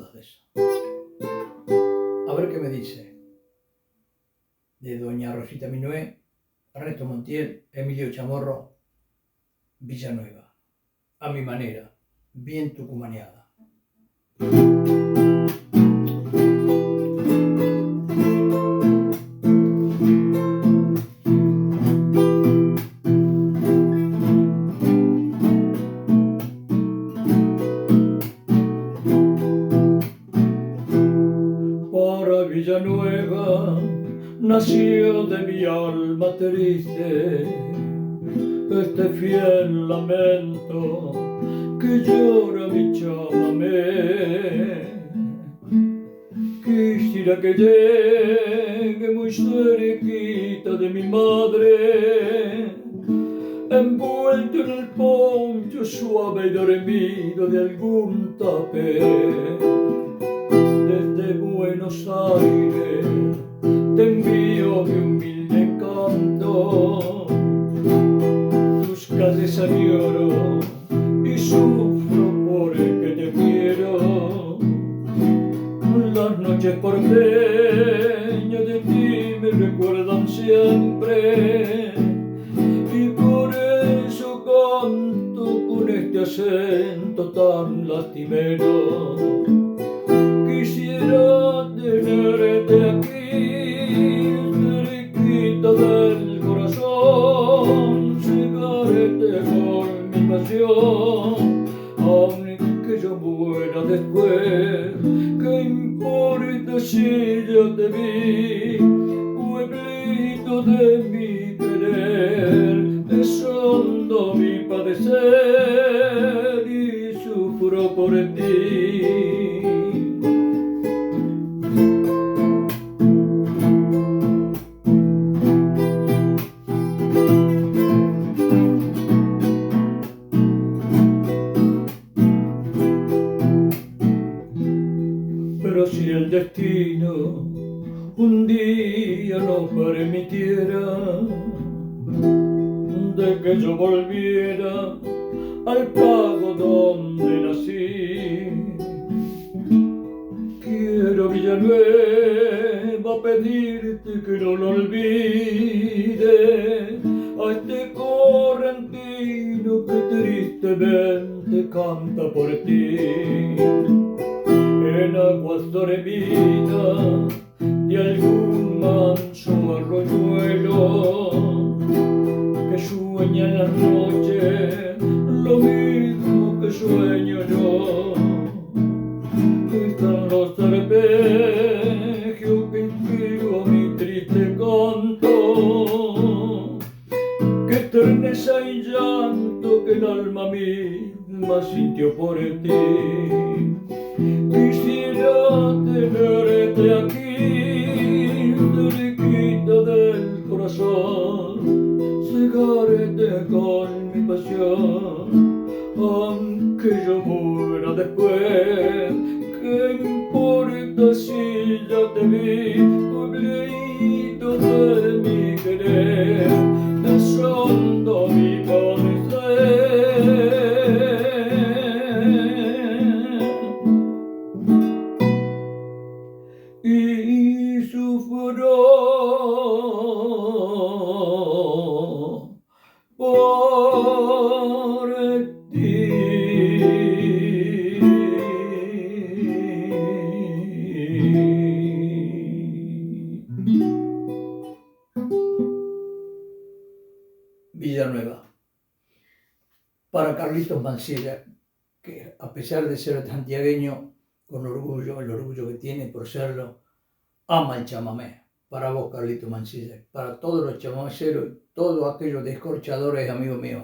dudas de eso. A ver qué me dice. De doña Rosita Minué, Ernesto Montiel, Emilio Chamorro, Villanueva. A mi manera, bien tucumaneada. Para Villanueva nació de mi alma triste este fiel lamento que llora mi chamamé. Quisiera que llegue muy cerquita de mi madre, envuelto en el poncho suave y dormido de algún tapé. Desde Buenos Aires te envío mi humilde canto, tus calles añoro y sufro por el que te quiero. Las noches porteñas de ti me recuerdan siempre y por eso canto con este acento tan lastimero. Quisiera tenerte aquí, cerquita del corazón, cegarte con mi pasión, aunque yo muera después. ¿Qué importa si ya te vi, pueblito de mi querer? Es hondo mi padecer y sufro por ti. Pero si el destino un día no permitiera de que yo volviera al pago donde nací, quiero Villanueva pedirte que no lo olvide a este correntino que tristemente canta por ti. En aguas dormidas de algún manso arroyuelo que sueña en las noches lo mismo que sueño yo. Están los arpegios que inspiro a mi triste canto, que terneza y llanto que el alma misma sintió por ti. Quisiera tenerte aquí, cerquita del corazón, cegarte con mi pasión, aunque yo muera después. ¿Qué importa si ya te vi, pueblito de mi querer? Es hondo mi padecer y sufro por ti. Villanueva. Para Carlitos Mancilla, que a pesar de ser santiagueño, con orgullo, el orgullo que tiene por serlo, ama el chamamé. Para vos, Carlitos Mancilla, para todos los chamaceros, todos aquellos descorchadores amigos míos,